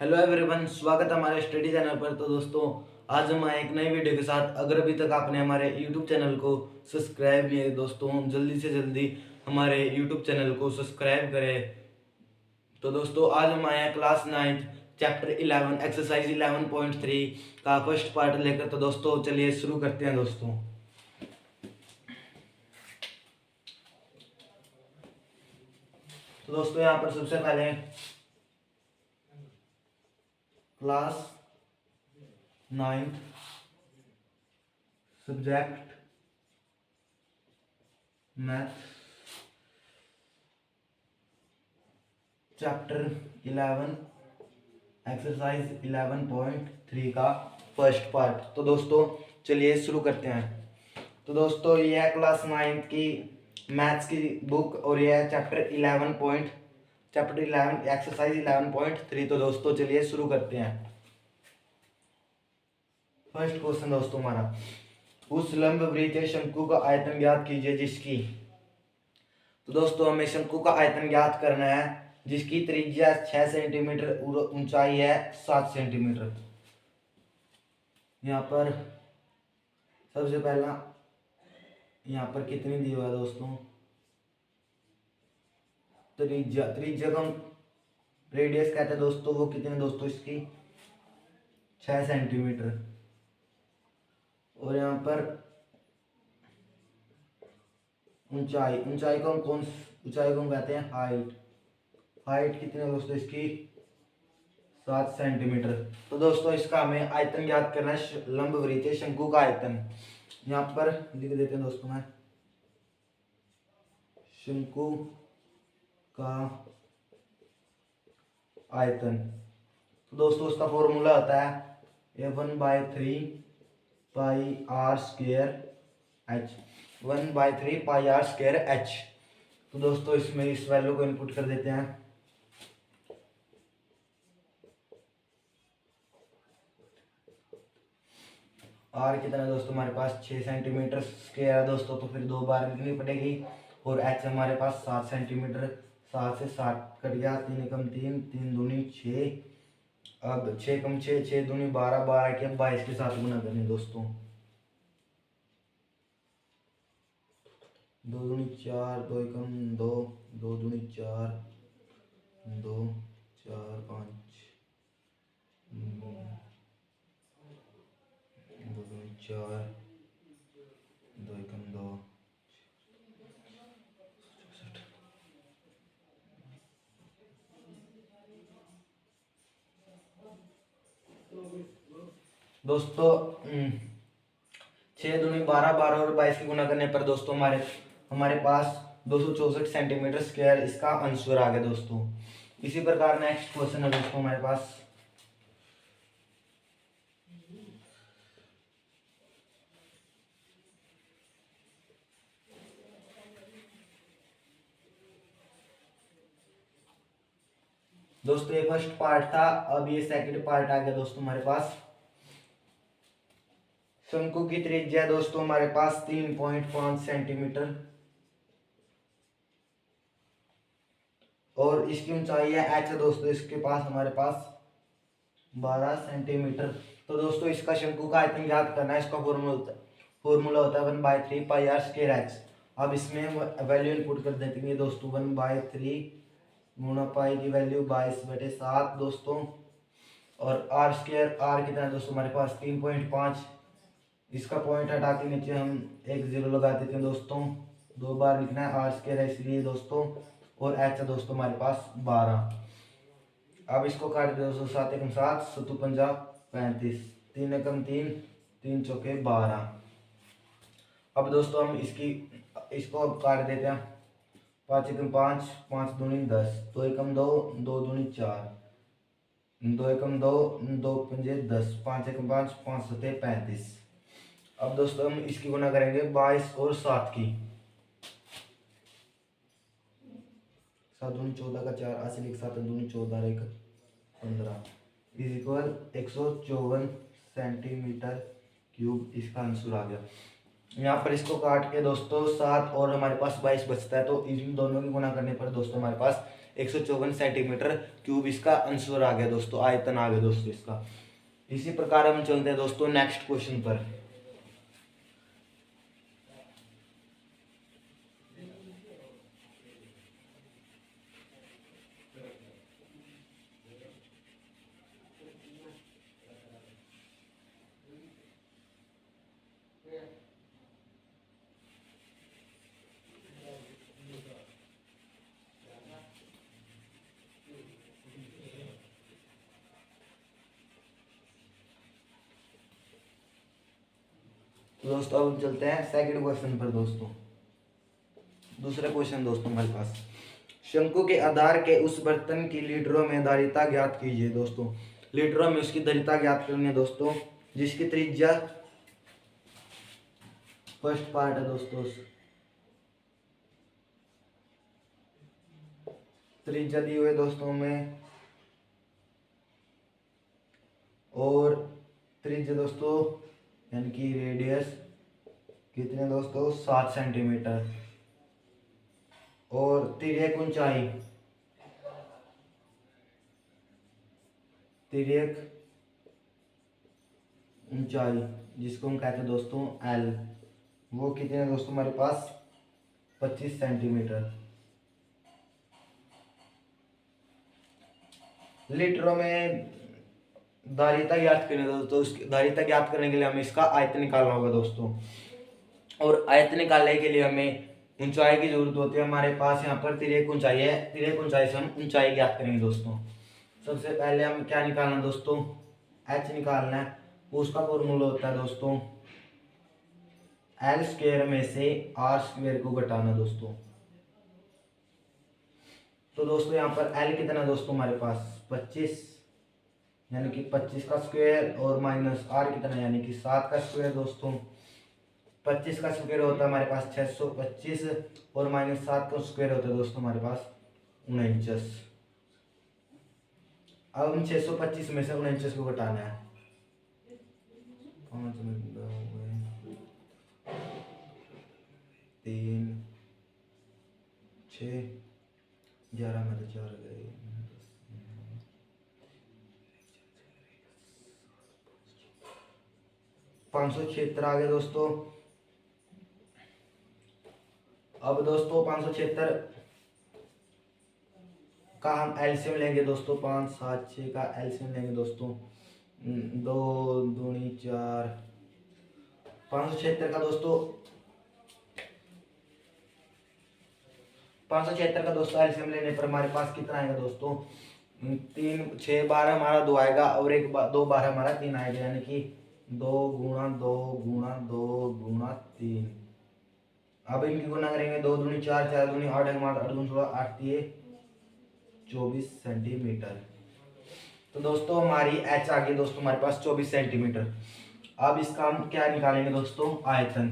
Hello everyone, स्वागत है हमारे स्टडी चैनल पर। तो दोस्तों, आज हम आए एक नई वीडियो के साथ। अगर अभी तक आपने हमारे यूट्यूब चैनल को सब्सक्राइब नहीं है दोस्तों, जल्दी से जल्दी हमारे यूट्यूब चैनल को सब्सक्राइब करें। तो दोस्तों, आज हम आए हैं क्लास 9 चैप्टर 11 एक्सरसाइज 11.3 का फर्स्ट पार्ट लेकर। तो दोस्तों, चलिए शुरू करते हैं दोस्तों। तो दोस्तों, यहाँ पर सबसे पहले class 9 subject math chapter 11 exercise 11.3 का फर्स्ट पार्ट। तो दोस्तों, चलिए शुरू करते हैं। तो दोस्तों, ये है क्लास 9 की मैथ्स की बुक और ये है चैप्टर 11 एक्सरसाइज 11.3। तो दोस्तों, चलिए शुरू करते हैं। फर्स्ट क्वेश्चन दोस्तों हमारा, उस लंब वृत्तीय शंकु का आयतन ज्ञात कीजिए जिसकी। तो दोस्तों, हमें शंकु का आयतन ज्ञात करना है जिसकी त्रिज्या 6 सेंटीमीटर और ऊंचाई है 7 सेंटीमीटर। यहाँ पर सबसे पहला यहाँ पर कितनी दी हुआ है दोस्तों, त्रिज्या को हम रेडियस कहते हैं दोस्तों। वो कितने दोस्तों, इसकी 6 सेंटीमीटर। और यहाँ पर ऊंचाई को हम कहते हैं हाइट कितनी है दोस्तों, इसकी 7 सेंटीमीटर। तो दोस्तों, इसका हमें आयतन ज्ञात करना है, लंब वृत्तीय शंकु का आयतन। यहाँ पर लिख देते हैं दोस्तों मैं, शंकु का आयतन। तो दोस्तों, उसका फॉर्मूला होता है 1/3 पाई r स्क्वायर h। 1/3 पाई r स्क्वायर h। तो दोस्तों, इसमें इस वैल्यू को इनपुट कर देते हैं। आर कितना है दोस्तों, हमारे पास 6 सेंटीमीटर स्क्वायर है दोस्तों, तो फिर 2 बार लिखनी पड़ेगी। और एच हमारे पास 7 सेंटीमीटर, 7 से 7 कट गया, 3 एकम 3, 3 दूनी 6। अब 6 कम 6, 6 दूनी 12, 12 के 22 के साथ गुना करें दोस्तों। 2 दूनी 4, 2 एकम 2, 2 दूनी 4, 2 4 5, 2 दूनी 4, 2 एकम 2। दोस्तों, 6 दूनी 12, 12 और 22 की गुना करने पर दोस्तों हमारे पास 264 सेंटीमीटर स्क्वायर इसका आंसर आ गया दोस्तों। इसी प्रकार नेक्स्ट क्वेश्चन है दोस्तों हमारे पास, दोस्तों ये फर्स्ट पार्ट था। अब ये सेकंड पार्ट आ गया दोस्तों हमारे पास। शंकु की त्रिज्या दोस्तों हमारे पास 3.5 सेंटीमीटर और इसकी ऊंचाई है h दोस्तों, इसके पास हमारे पास 12 सेंटीमीटर। तो दोस्तों, इसका शंकु का आयतन ज्ञात करना है। इसका फॉर्मूला होता है 1/3 पाई r स्क्वायर h। अब इसमें वैल्यू इनपुट कर देते हैं दोस्तों, 1/3 गुणा पाई की वैल्यू 22/7 दोस्तों। और आर स्क्वायर, आर कितना है दोस्तों, हमारे पास 3.5। इसका पॉइंट हटा के नीचे हम एक 0 लगा देते हैं दोस्तों। 2 बार लिखना है, आर स्क्वायर है इसलिए दोस्तों। और एच है दोस्तों हमारे पास 12। अब इसको काट दे दोस्तों, 7 एकम 7, 7 पंजा 35, 3 एकम 3, 3 चौके 12। अब दोस्तों हम इसको अब काट देते हैं, 5 एकम 5, 5 दूनी 10, 2 एकम 2, 2 दूनी 4, 2 एकम 2, 2 पंजे 10, 5 एकम 5, 5 सते 35। अब दोस्तों हम इसकी गुना करेंगे 22 और 7 की। 7 दूनी 14 का 4, 80 लिख 7 दूनी 14, 1 15 इज इक्वल 154 सेंटीमीटर क्यूब इसका आंसर आ गया। यहाँ पर इसको काट के दोस्तों 7 और हमारे पास 22 बचता है, तो इन दोनों की गुना करने पर दोस्तों हमारे पास 154 सेंटीमीटर क्यूब इसका आंसर आ गया दोस्तों, आयतन आ गया दोस्तों इसका। इसी प्रकार हम चलते हैं दोस्तों नेक्स्ट क्वेश्चन पर। तो दोस्तों अब हम चलते हैं सेकंड क्वेश्चन पर दोस्तों। दूसरा क्वेश्चन दोस्तों हमारे पास, शंकु के आधार के उस बर्तन की लीटरों में धारिता ज्ञात कीजिए दोस्तों। लीटरों में उसकी धारिता ज्ञात करनी है दोस्तों, जिसकी त्रिज्या, फर्स्ट पार्ट है दोस्तों, त्रिज्या दी हुई है दोस्तों में, और त्रिज्या दोस्तों यानी कि रेडियस कितने दोस्तों 7 सेंटीमीटर, और तिर्यक ऊंचाई, तिर्यक ऊंचाई जिसको हम कहते हैं दोस्तों एल, वो कितने हैं दोस्तों हमारे पास 25 सेंटीमीटर। लीटरों में धारिता ज्ञात करनी है दोस्तों, उसकी धारिता ज्ञात करने के लिए हमें इसका आयतन निकालना होगा दोस्तों, और आयतन निकालने के लिए हमें ऊंचाई की जरूरत होती है। हमारे पास यहाँ पर तिर्यक ऊंचाई है, तिर्यक ऊंचाई से हम ऊंचाई ज्ञात करेंगे दोस्तों। सबसे पहले हम क्या निकालना है दोस्तों, एच निकालना है। उसका फॉर्मूला होता है दोस्तों एल स्क्वायर में से आर स्क्वायर को घटाना दोस्तों। तो दोस्तों यहाँ पर एल कितना है दोस्तों हमारे पास 25, यानी कि 25 का स्क्वायर, और माइनस आर कितना है यानी कि 7 का स्क्वायर दोस्तों। 25 का स्क्वायर होता है हमारे पास 625, और माइनस 7 का स्क्वायर होता है दोस्तों हमारे पास 49। अब हम 625 में से 49 को घटाना है। 5 में 3 6 11 में तो 4 गए, 576 आ गए दोस्तों। अब दोस्तों 576 का हम एलसीएम लेंगे दोस्तों, 5 7 6 का एलसीएम लेंगे दोस्तों, 2 दूनी 4, 576 का दोस्तों, 576 का दोस्तों एलसीएम लेने पर हमारे पास कितना आएगा दोस्तों, 3 6 12 हमारा 2 आएगा, और 2 12 हमारा 3 आएगा, यानी कि 2 गुणा 2 गुणा 2 गुणा 3। अब इनकी गुणा करेंगे, 2 दूनी 4 4 दूनी 8 हमारा 8 दूनी 16 8 3 24 सेंटीमीटर। तो दोस्तों हमारी एच आ गई दोस्तों हमारे पास 24 सेंटीमीटर। अब इसका हम क्या निकालेंगे दोस्तों, आयतन,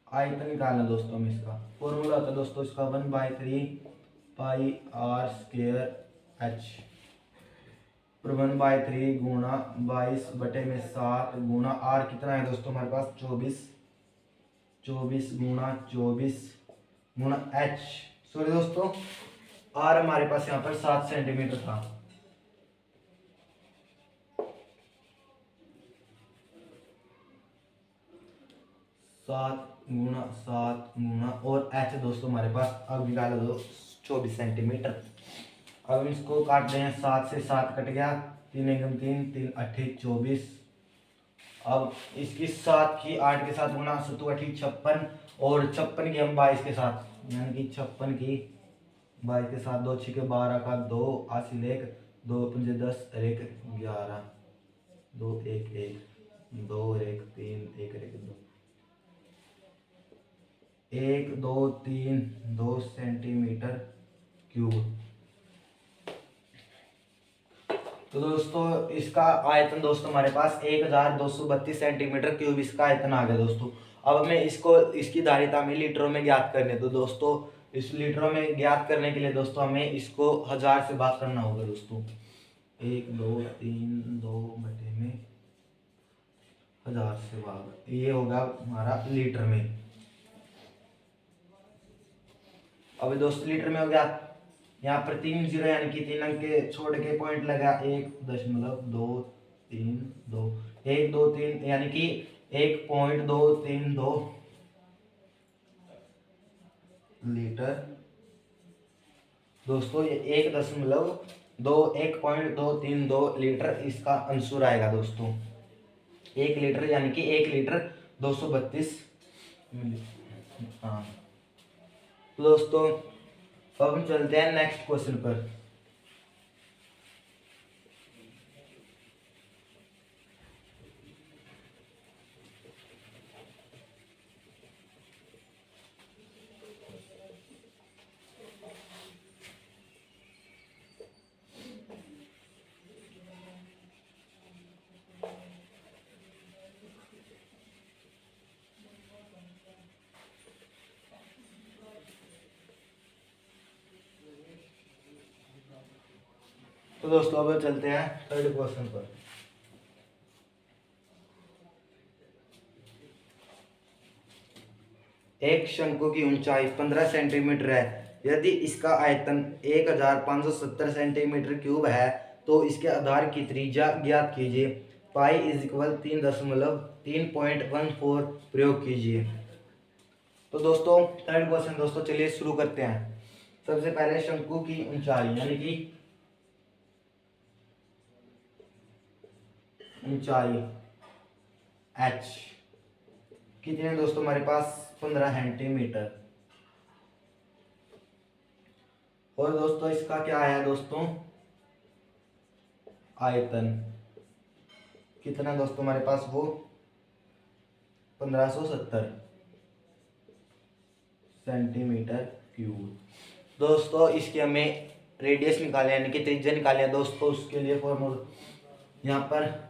आयतन निकालना दोस्तों हम। इसका फॉर्मूला होता है दोस्तों इसका 1/3 पाई आर स्क्वायर एच, 1/3 गुणा 22 बटे में 7 गुणा आर कितना है दोस्तों हमारे पास 24, 24 गुणा 24 गुणा एच, सॉरी दोस्तों आर हमारे पास यहाँ पर 7 सेंटीमीटर था। सात गुणा और एच दोस्तों हमारे पास अब निकाला दो 24 सेंटीमीटर। अब इसको काट रहे हैं, 7 से 7 कट गया, 3 एकम 3 3 8 24। अब इसकी 7 की 8 के साथ गुणा 7 8 56, और 56 की हम 22 के साथ, यानी कि 56 की 22 के साथ, 2 6 12 का 2 80 1 2 5 10 1 11 2 1 1 2 1 3 1 1 2 1 2 3 2 सेंटीमीटर क्यूब। तो दोस्तों इसका आयतन दोस्तों हमारे पास 1232 सेंटीमीटर क्यूब इसका आयतन आ गया दोस्तों। अब हमें इसको, इसकी धारिता हमें लीटरों में ज्ञात करनी है। तो दोस्तों इस लीटरों में ज्ञात करने के लिए दोस्तों हमें इसको 1000 से भाग करना होगा दोस्तों। 1 2 3 2 बटे में 1000 से भाग, ये होगा हमारा लीटर में। अभी दोस्तों लीटर में हो गया। यहाँ पर 3 जीरो यानी कि 3 अंक के छोड़ के पॉइंट लगा 1.232 123 यानी कि 1.232 लीटर दोस्तों। ये 1.232 लीटर इसका आंसर आएगा दोस्तों। 1 लीटर यानी कि 1 लीटर 232 मिली। हाँ तो दोस्तों अब हम चलते हैं नेक्स्ट क्वेश्चन पर। तो दोस्तों अब चलते हैं थर्ड क्वेश्चन पर। एक शंकु की ऊंचाई 15 सेंटीमीटर है। यदि इसका आयतन 1570 सेंटीमीटर क्यूब है तो इसके आधार की त्रिज्या ज्ञात कीजिए। पाई इज इक्वल 3.14 प्रयोग कीजिए। तो दोस्तों थर्ड क्वेश्चन दोस्तों चलिए शुरू करते हैं। सबसे पहले शंकु की ऊंचाई यानी कि ऊंचाई h कितनी है दोस्तों हमारे पास 15 सेंटीमीटर। और दोस्तों इसका क्या आया दोस्तों आयतन कितना दोस्तों हमारे पास वो 1570 सेंटीमीटर क्यूब। दोस्तों इसकी हमें रेडियस निकाले यानी कि त्रिज्या निकाले है दोस्तों। उसके लिए फॉर्मूला यहाँ पर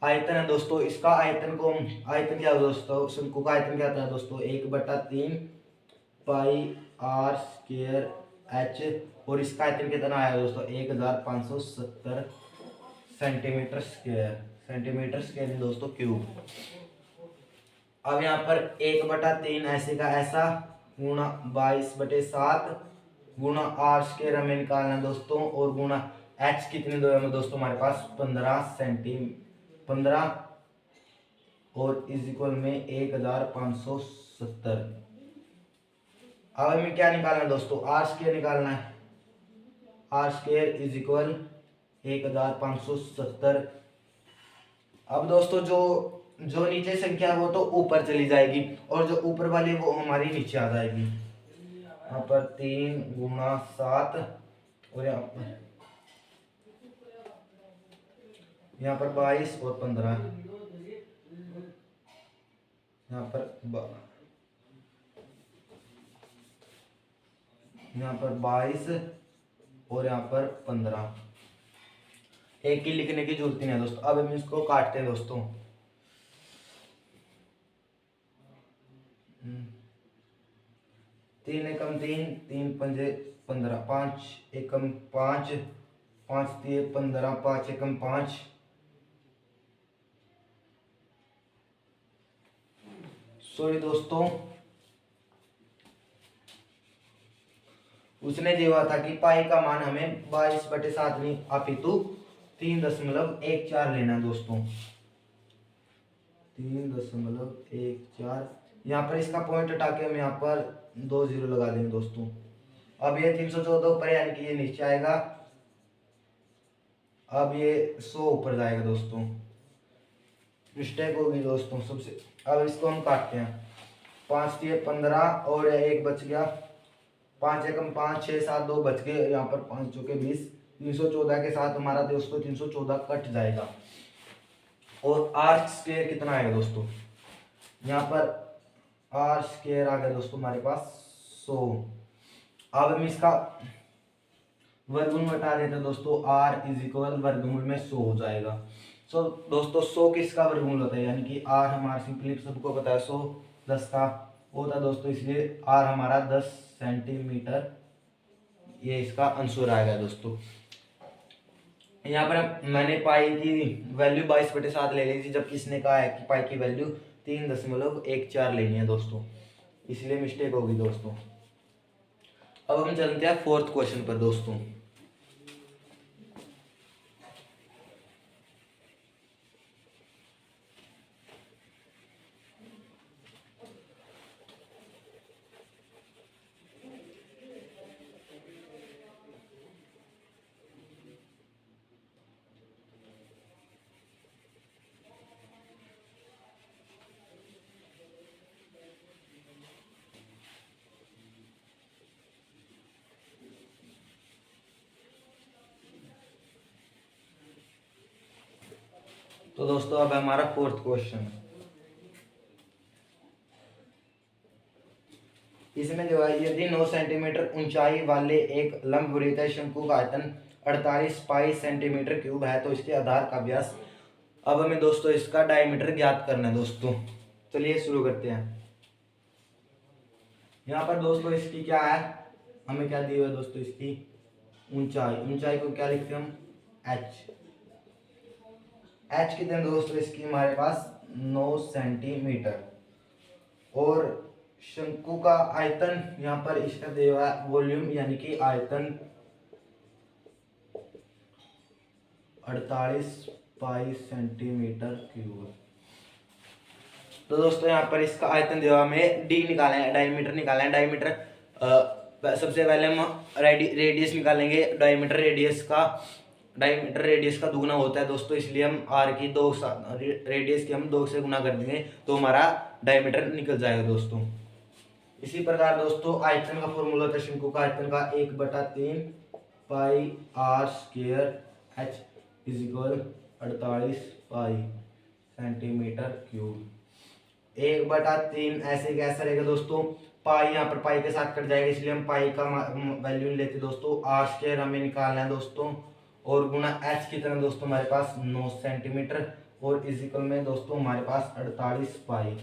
आयतन है दोस्तों। इसका आयतन को आयतन क्या है दोस्तों शंकु का आयतन क्या था दोस्तों 1/3 पाई r स्क्वायर h। और इसका आयतन कितना आया दोस्तों 1570 सेंटीमीटर स्क्वायर दोस्तों क्यूब। अब यहाँ पर 1/3 ऐसे का ऐसा गुणा 22/7 गुणा r स्क्वायर हमें निकालना है दोस्तों। और गुणा h कितने दो हमें दोस्तों हमारे पास 15 और इज इक्वल में 1570। अब हमें क्या निकालना है दोस्तों r स्क्वायर निकालना है। r square is equal 1570। अब दोस्तों जो नीचे संख्या वो तो ऊपर चली जाएगी और जो ऊपर वाली वो हमारी नीचे आ जाएगी। यहाँ पर 3 गुणा 7 और यहाँ पर 22 और 15 यहाँ पर 22 और यहाँ पर 15। एक ही लिखने की जरूरत नहीं है दोस्तों। अब हम इसको काटते हैं दोस्तों। 3 एकम 3 3 पंजे 15 5 एकम 5 5 3 15 5 एकम 5। सॉरी दोस्तों उसने दिया था कि पाई का मान हमें 22/7 नहीं अपितु 3.14 लेना दोस्तों 3.14। यहाँ पर इसका पॉइंट हटा के हम यहाँ पर 2 जीरो लगा देंगे दोस्तों। अब ये 314 ऊपर यानी कि ये नीचे आएगा। अब ये 100 ऊपर जाएगा दोस्तों। मिस्टेक होगी दोस्तों सबसे। अब इसको हम काटते हैं 5 3 15 और एक बच गया 5 एकम 5 6 7 2 बच गए। यहाँ पर 5 चौके 20 314 के साथ हमारा दोस्तों 314 कट जाएगा। और आर स्क्वायर कितना आएगा दोस्तों यहाँ पर आर स्क्वायर आ गया दोस्तों हमारे पास 100। अब हम इसका वर्गमूल हटा देते हैं दोस्तों। आर इज इक्वल वर्गमूल में 100 हो जाएगा। सो दोस्तों 100 किसका वर्गमूल होता है यानी कि आर हमारा सिंपली सबको पता है 100 10 का होता है दोस्तों। इसलिए आर हमारा 10 सेंटीमीटर ये इसका आंसर आएगा दोस्तों। यहाँ पर मैंने पाई की वैल्यू 22/7 ले ली थी जबकि इसने कहा है कि पाई की वैल्यू 3.14 लेनी है दोस्तों। इसलिए मिस्टेक होगी दोस्तों। अब हम चलते हैं फोर्थ क्वेश्चन पर दोस्तों। तो दोस्तों अब हमारा फोर्थ क्वेश्चन, इसमें जो है यदि 9 सेंटीमीटर ऊंचाई वाले एक लंबवृत्तीय शंकु का आयतन 48 पाई सेंटीमीटर क्यूब है तो इसके आधार का व्यास। अब हमें दोस्तों इसका डायमीटर ज्ञात करना है दोस्तों। चलिए शुरू करते हैं। यहाँ पर दोस्तों इसकी क्या है, हमें क्या दी हुई है दोस्तों, इसकी ऊंचाई। ऊंचाई को क्या लिखते हैं हम, एच। एच कितने दोस्तों इसकी हमारे पास 9 सेंटीमीटर। और शंकु का आयतन यहाँ पर इसका दिया हुआ है वॉल्यूम यानी कि आयतन 48 पाई सेंटीमीटर क्यूब। तो दोस्तों यहाँ पर इसका आयतन दिया हुआ, हमें डी निकालना है, डायमीटर निकालना है। डायमीटर सबसे पहले हम रेडियस निकालेंगे। डायमीटर रेडियस का दुगुना होता है दोस्तों, इसलिए हम आर की रेडियस की हम 2 से गुना कर देंगे तो हमारा डायमीटर निकल जाएगा दोस्तों। इसी प्रकार दोस्तों आयतन का फॉर्मूला होता है शंकु का आयतन का 1/3 pi r square h is equal 48 pi centimetre cube. 1/3 ऐसे कैसा रहेगा दोस्तों, पाई यहाँ पर पाई के साथ कट जाएगा, इसलिए हम पाई का वैल्यू लेते दोस्तों। आर स्क्वायर हमें निकालना है दोस्तों, और गुना एच कितना दोस्तों हमारे पास 9 सेंटीमीटर, और इज इक्वल में दोस्तों हमारे पास 48 पाई।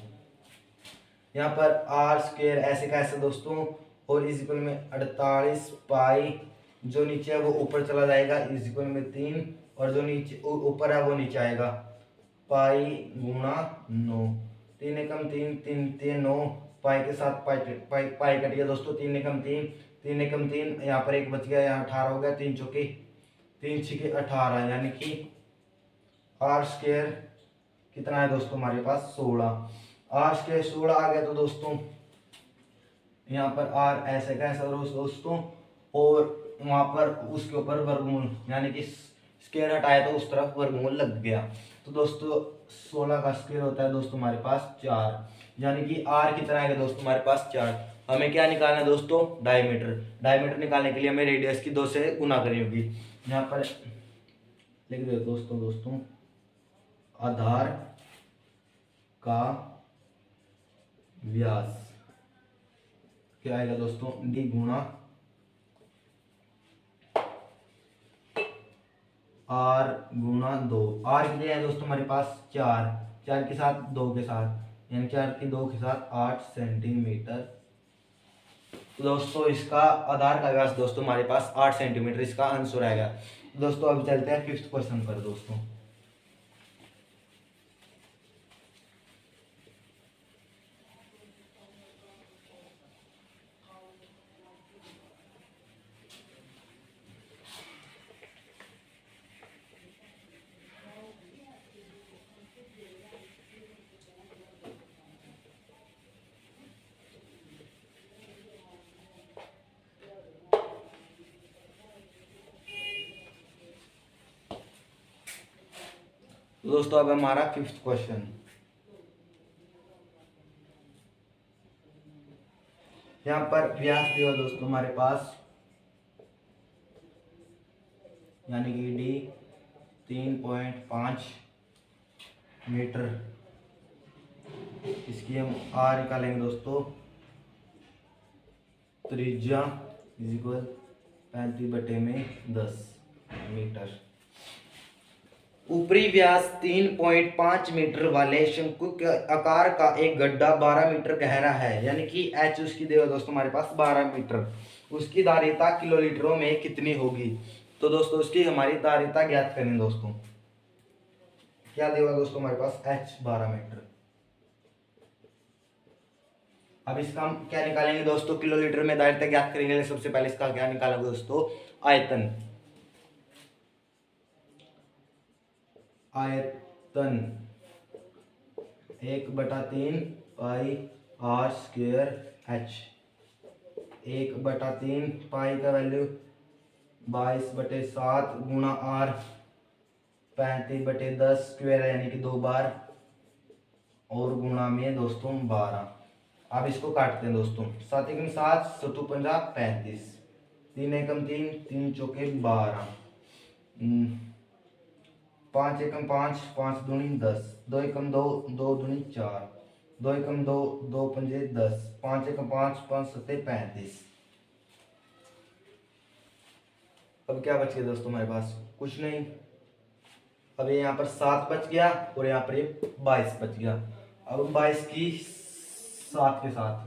यहाँ पर आर स्क्वायर ऐसे कैसे दोस्तों, और इज इक्वल में 48 पाई, जो नीचे है वो ऊपर चला जाएगा, इज इक्वल में 3, और जो नीचे ऊपर है वो नीचे आएगा, पाई गुणा 9। 3 एकम 3, 3 3 9, पाई के साथ पाई कट गया दोस्तों। 3 एकम 3, 3 एकम 3, यहाँ पर एक बच गया, यहाँ 18 हो गया। 3 चौके 3 छके 18, यानी कि आर स्क्वायर कितना है दोस्तों हमारे पास 16। आर स्क्वायर 16 आ गया तो दोस्तों यहाँ पर आर ऐसे कैसा दोस्तों, और वहां पर उसके ऊपर वर्गमूल, यानी कि स्क्वायर हटाया तो उस तरफ वर्गमूल लग गया। तो दोस्तों 16 का स्क्वायर होता है दोस्तों हमारे पास 4, यानी कि आर कितना आएगा दोस्तों हमारे पास 4। हमें क्या निकालना है दोस्तों, डायमीटर। डायमीटर निकालने के लिए हमें रेडियस की 2 से गुना करनी होगी। यहाँ पर लिख दो दोस्तों आधार का व्यास क्या आएगा दोस्तों, डी गुणा आर गुणा 2। आर कितने हैं दोस्तों हमारे पास 4, 4 के साथ 2 के साथ, यानी 4 के 2 के साथ 8 सेंटीमीटर। तो दोस्तों इसका आधार का व्यास दोस्तों हमारे पास 8 सेंटीमीटर इसका आंसर आएगा। दोस्तों अब चलते हैं फिफ्थ क्वेश्चन पर दोस्तों। तो दोस्तों अब हमारा फिफ्थ क्वेश्चन, यहाँ पर व्यास दिया दोस्तों हमारे पास, यानी कि डी 3.5 मीटर। इसकी हम आर निकालेंगे दोस्तों, त्रिज्या इज इक्वल 35/10 मीटर। ऊपरी व्यास 3.5 मीटर वाले शंकु के आकार का एक गड्ढा 12 मीटर गहरा है, यानी कि एच उसकी देगा दोस्तों हमारे पास 12 मीटर। उसकी धारिता किलोलीटरों में कितनी होगी। तो दोस्तों उसकी हमारी धारिता ज्ञात करें दोस्तों। क्या देगा दोस्तों हमारे पास एच 12 मीटर। अब इसका हम क्या निकालेंगे दोस्तों, किलोलीटर में दायित्व ज्ञात करेंगे। सबसे पहले इसका क्या निकालेंगे दोस्तों, आयतन। आयतन 1/3 पाई आर स्क्वायर एच। 1/3 पाई का वैल्यू 22/7 गुणा आर 35/10 स्क्वायर यानी कि 2 बार, और गुणा में दोस्तों 12। अब इसको काटते हैं दोस्तों, 7 एकम 7, 7 पंजा 35, 3 एकम 3, 3 चौके 12, 5 एकम 5, 5 दूनी 10, 2 एकम 2, 2 दूनी 4, 2 एकम 2, 2 पंजे 10, 5 एकम 5, 5 सत्ते 35। अब क्या बच गया दोस्तों हमारे पास, कुछ नहीं। अब ये यहाँ पर 7 बच गया और यहाँ पर ये 22 बच गया। अब हम 22 की 7 के साथ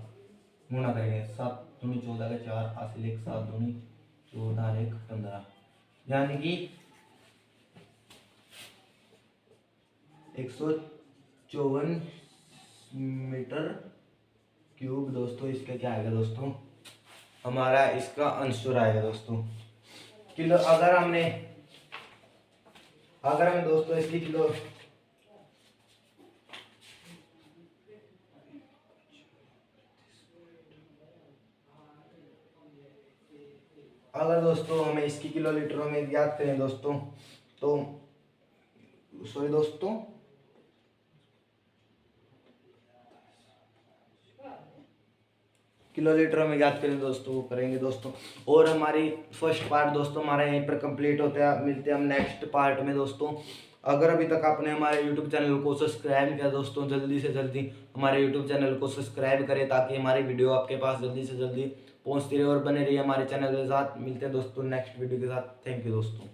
गुणा करेंगे। 7 दूनी 14 का 4, हासिल 1, 7 दूनी 14, 1 15, यानी कि 154 मीटर क्यूब दोस्तों। इसका क्या आएगा दोस्तों, हमारा इसका आंसर आएगा दोस्तों किलो। अगर हमें दोस्तों इसकी किलो, अगर दोस्तों हमें इसकी किलोलीटरों में ज्ञात करें दोस्तों, तो सॉरी दोस्तों, किलोलीटर में ज्ञात करें दोस्तों, वो करेंगे दोस्तों। और हमारी फर्स्ट पार्ट दोस्तों हमारा यहीं पर कंप्लीट होता है। मिलते हैं हम नेक्स्ट पार्ट में दोस्तों। अगर अभी तक आपने हमारे यूट्यूब चैनल को सब्सक्राइब किया दोस्तों, जल्दी से जल्दी हमारे यूट्यूब चैनल को सब्सक्राइब करें, ताकि हमारी वीडियो आपके पास जल्दी से जल्दी पहुंचती रहे और बने रहिए हमारे चैनल के साथ। मिलते हैं दोस्तों नेक्स्ट वीडियो के साथ। थैंक यू दोस्तों।